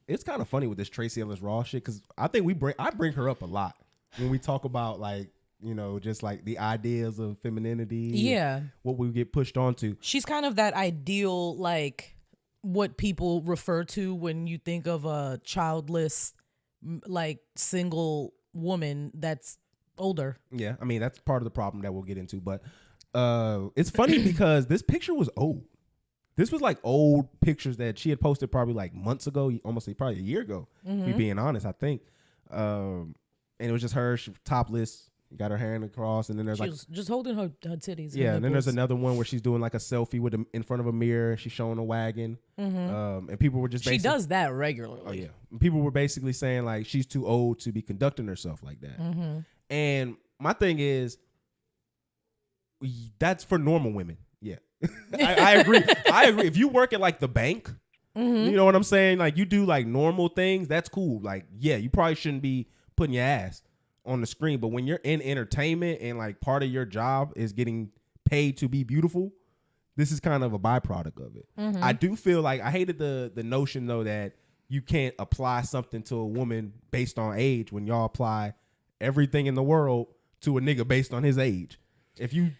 it's kind of funny with this Tracee Ellis Ross shit because I think I bring her up a lot when we talk about like, you know, just like the ideas of femininity. Yeah. What we get pushed onto. She's kind of that ideal, like what people refer to when you think of a childless, like single woman that's older. Yeah. I mean, that's part of the problem that we'll get into. But it's funny because this picture was old. This was like old pictures that she had posted probably like months ago, almost probably a year ago, me being honest, I think. And it was just her, she was topless, got her hand across, and then there's she like was just holding her titties. Yeah, and then there's nipples. another one where she's doing like a selfie with in front of a mirror. She's showing a wagon, and people were just She basically, does that regularly. Oh yeah, people were basically saying like she's too old to be conducting herself like that. And my thing is, that's for normal women. Yeah, I agree. I agree. If you work at like the bank, you know what I'm saying? Like you do like normal things, that's cool. Like, yeah, you probably shouldn't be putting your ass on the screen. But when you're in entertainment and like part of your job is getting paid to be beautiful, this is kind of a byproduct of it. I do feel like I hated the notion though that you can't apply something to a woman based on age when y'all apply everything in the world to a nigga based on his age. If you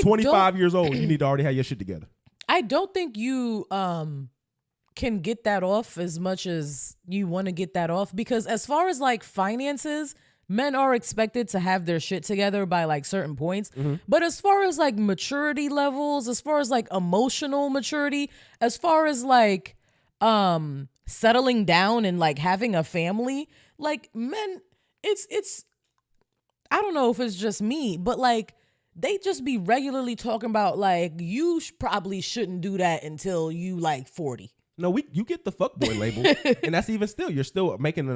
25 years old, you need to already have your shit together. I don't think you can get that off as much as you want to get that off, because as far as like finances, men are expected to have their shit together by like certain points. But as far as like maturity levels, as far as like emotional maturity, as far as like settling down and like having a family, like men, it's I don't know if it's just me, but like they just be regularly talking about like you probably shouldn't do that until you like 40. No, you get the fuckboy label, and that's even still, you're still making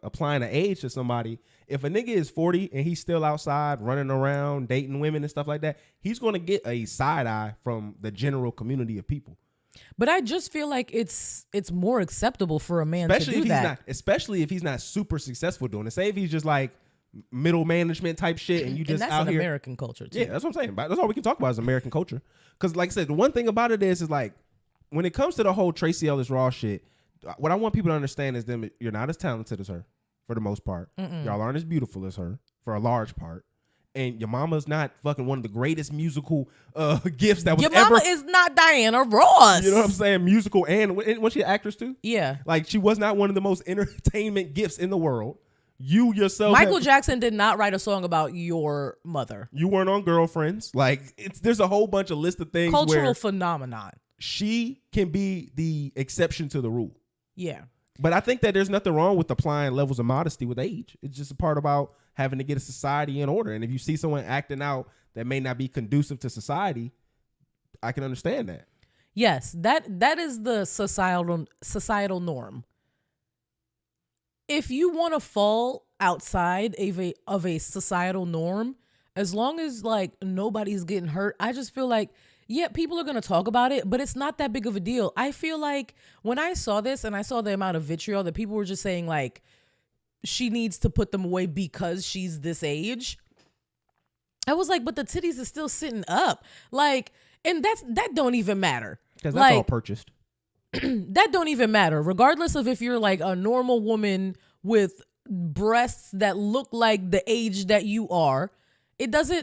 applying an age to somebody. If a nigga is 40 and he's still outside running around dating women and stuff like that, he's going to get a side eye from the general community of people. But I just feel like it's more acceptable for a man Especially to do that. Especially if he's not super successful doing it. Say if he's just like middle management type shit, and you just and that's out an here. American culture too. Yeah, that's what I'm saying. That's all we can talk about is American culture. Because like I said, the one thing about it is like when it comes to the whole Tracee Ellis Ross shit, what I want people to understand is you're not as talented as her for the most part. Y'all aren't as beautiful as her for a large part. And your mama's not fucking one of the greatest musical gifts that was Your ever. mama is not Diana Ross. You know what I'm saying? Musical, and was she an actress too? Yeah. Like she was not one of the most entertainment gifts in the world. You yourself, Michael Jackson did not write a song about your mother. You weren't on Girlfriends. Like there's a whole bunch of list of things. Cultural where phenomenon. She can be the exception to the rule. Yeah. But I think that there's nothing wrong with applying levels of modesty with age. It's just a part about having to get a society in order. And if you see someone acting out that may not be conducive to society, I can understand that. Yes, that is the societal norm. If you want to fall outside of a societal norm, as long as like nobody's getting hurt, I just feel like, yeah, people are going to talk about it, but it's not that big of a deal. I feel like when I saw this and I saw the amount of vitriol that people were just saying like she needs to put them away because she's this age, I was like, but the titties is still sitting up. Like, and that don't even matter. Because that's like, all purchased. That don't even matter. Regardless of if you're like a normal woman with breasts that look like the age that you are,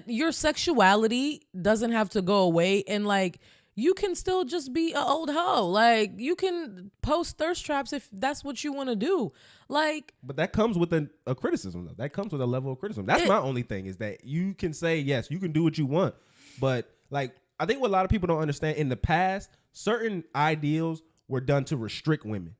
your sexuality doesn't have to go away. And like, you can still just be an old hoe. Like, you can post thirst traps if that's what you want to do. Like, but that comes with a criticism though. That comes with a level of criticism. That's my only thing is that you can say, yes, you can do what you want. But like, I think what a lot of people don't understand, in the past, certain ideals were done to restrict women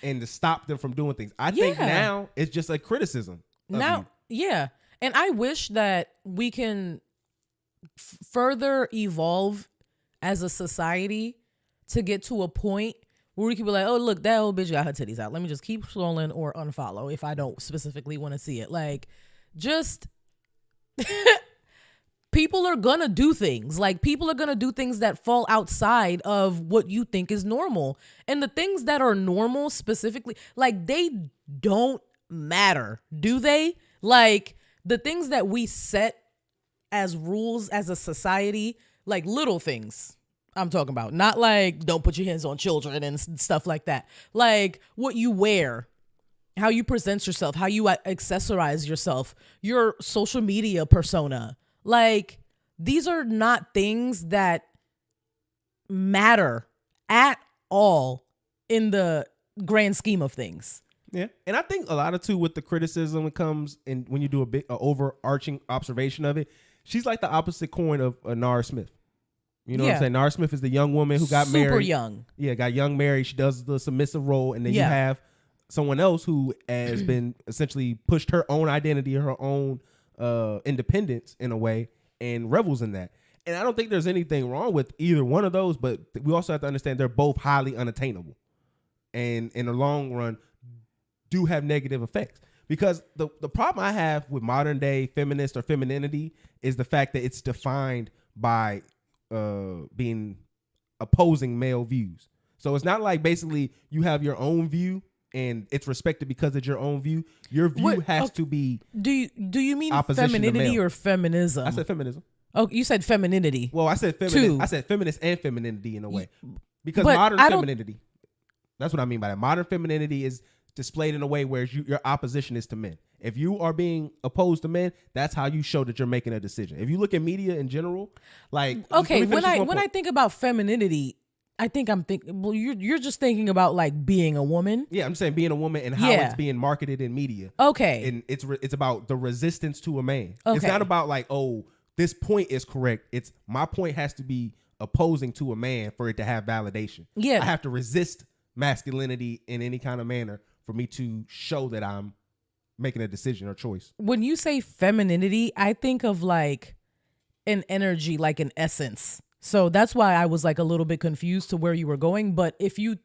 and to stop them from doing things. I think now it's just a criticism. Now, yeah. And I wish that we can further evolve as a society to get to a point where we can be like, oh, look, that old bitch got her titties out. Let me just keep scrolling or unfollow if I don't specifically want to see it. Like, just people are gonna do things. Like, people are gonna do things that fall outside of what you think is normal. And the things that are normal specifically, like, they don't matter, do they? Like, the things that we set as rules as a society, like little things, I'm talking about. Not like don't put your hands on children and stuff like that. Like what you wear, how you present yourself, how you accessorize yourself, your social media persona. Like these are not things that matter at all in the grand scheme of things. Yeah. And I think a lot of too with the criticism it comes in when you do a overarching observation of it, she's like the opposite coin of Nara Smith. You know what I'm saying? Nara Smith is the young woman who got married. Super young. Yeah, got young married. She does the submissive role. And then you have someone else who has been essentially pushed her own identity, her own independence in a way, and revels in that. And I don't think there's anything wrong with either one of those, but we also have to understand they're both highly unattainable. And in the long run, do have negative effects. Because the problem I have with modern day feminist or femininity is the fact that it's defined by being opposing male views. So it's not like basically you have your own view and it's respected because it's your own view. Your view has to be. Do you mean femininity or feminism? I said feminism. Oh, you said femininity. Well, I said feminist. I said feminist and femininity in a way, because modern femininity. That's what I mean by that. Modern femininity is displayed in a way where your opposition is to men. If you are being opposed to men, that's how you show that you're making a decision. If you look at media in general, like okay, when I think about femininity, I think I'm thinking. Well, you're just thinking about like being a woman. Yeah, I'm saying being a woman and how it's being marketed in media. Okay, and it's about the resistance to a man. Okay. It's not about like, oh, this point is correct. It's my point has to be opposing to a man for it to have validation. Yeah, I have to resist masculinity in any kind of manner for me to show that I'm making a decision or choice. When you say femininity, I think of like an energy, like an essence. So that's why I was like a little bit confused to where you were going. But if you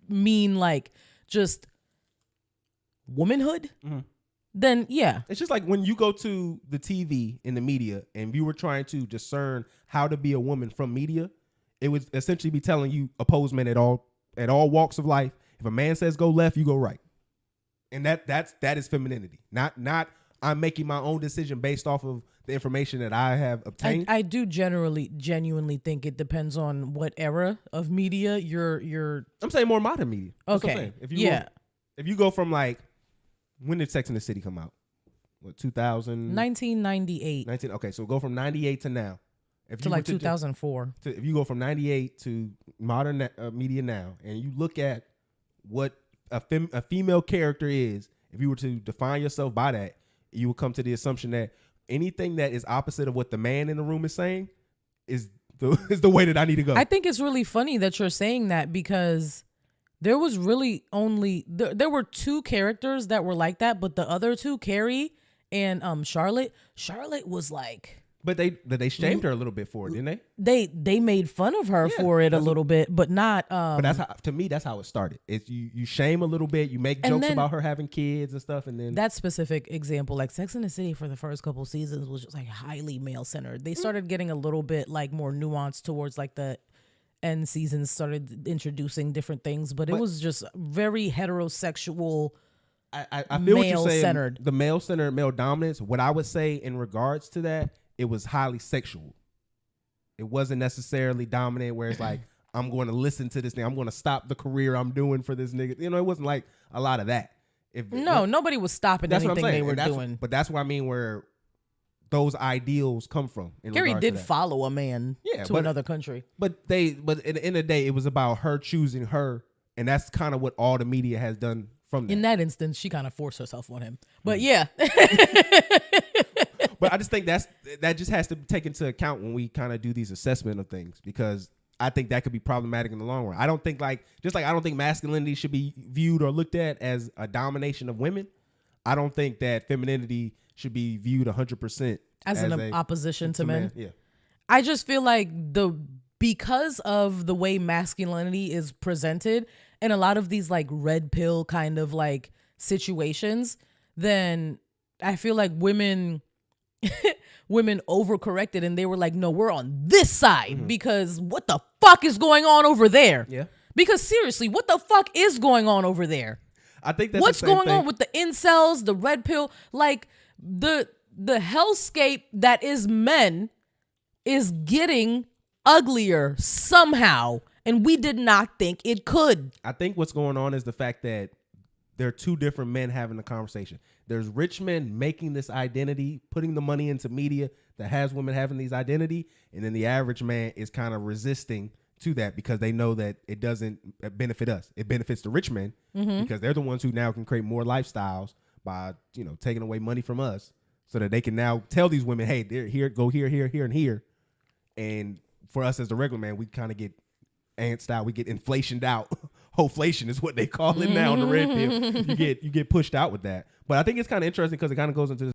mean like just womanhood, then yeah. It's just like when you go to the TV in the media and you were trying to discern how to be a woman from media, it would essentially be telling you oppose men at all walks of life. If a man says go left, you go right. And that is femininity. Not I'm making my own decision based off of the information that I have obtained. I do genuinely think it depends on what era of media you're I'm saying more modern media. That's okay. If you go from like, when did Sex and the City come out? What, 2000? 1998. Okay, so go from 98 to now. To like 2004. If you go from 98 to modern media now, and you look at what a female character is, if you were to define yourself by that, you would come to the assumption that anything that is opposite of what the man in the room is saying is the way that I need to go. I think it's really funny that you're saying that, because there was really only there were two characters that were like that, but the other two, Carrie and Charlotte was like. But they shamed her a little bit for it, didn't they? They made fun of her for it a little bit, but not. But that's how, to me, that's how it started. It's you shame a little bit, you make jokes about her having kids and stuff, and then that specific example, like Sex and the City, for the first couple seasons was just like highly male centered. They started getting a little bit like more nuanced towards like the end seasons, started introducing different things, but it was just very heterosexual. I feel what you're saying. The male centered, male dominance. What I would say in regards to that, it was highly sexual. It wasn't necessarily dominant where it's like, I'm going to listen to this thing. I'm going to stop the career I'm doing for this nigga. You know, it wasn't like a lot of that. Nobody was stopping anything they were doing. But that's what I mean, where those ideals come from. Carrie did follow a man to another country. But at the end of the day, it was about her choosing her. And that's kind of what all the media has done from that. In that instance, she kind of forced herself on him. But yeah. But I just think that just has to be taken into account when we kind of do these assessment of things, because I think that could be problematic in the long run. I don't think I don't think masculinity should be viewed or looked at as a domination of women. I don't think that femininity should be viewed 100% as an opposition to men. Yeah. I just feel like because of the way masculinity is presented in a lot of these like red pill kind of like situations, then I feel like women overcorrected and they were like, no, we're on this side because what the fuck is going on over there? Yeah. Because seriously, what the fuck is going on over there? I think that's what's going on with the incels, the red pill, like the hellscape that is men is getting uglier somehow, and we did not think it could. I think what's going on is the fact that there are two different men having the conversation. There's rich men making this identity, putting the money into media that has women having these identity, and then the average man is kind of resisting to that because they know that it doesn't benefit us. It benefits the rich men because they're the ones who now can create more lifestyles by, you know, taking away money from us so that they can now tell these women, hey, they're here, go here, here, here, and here. And for us as the regular man, we kind of get antsed out. We get inflationed out. Hoflation is what they call it now on the red pill. You get pushed out with that. But I think it's kind of interesting because it kind of goes into this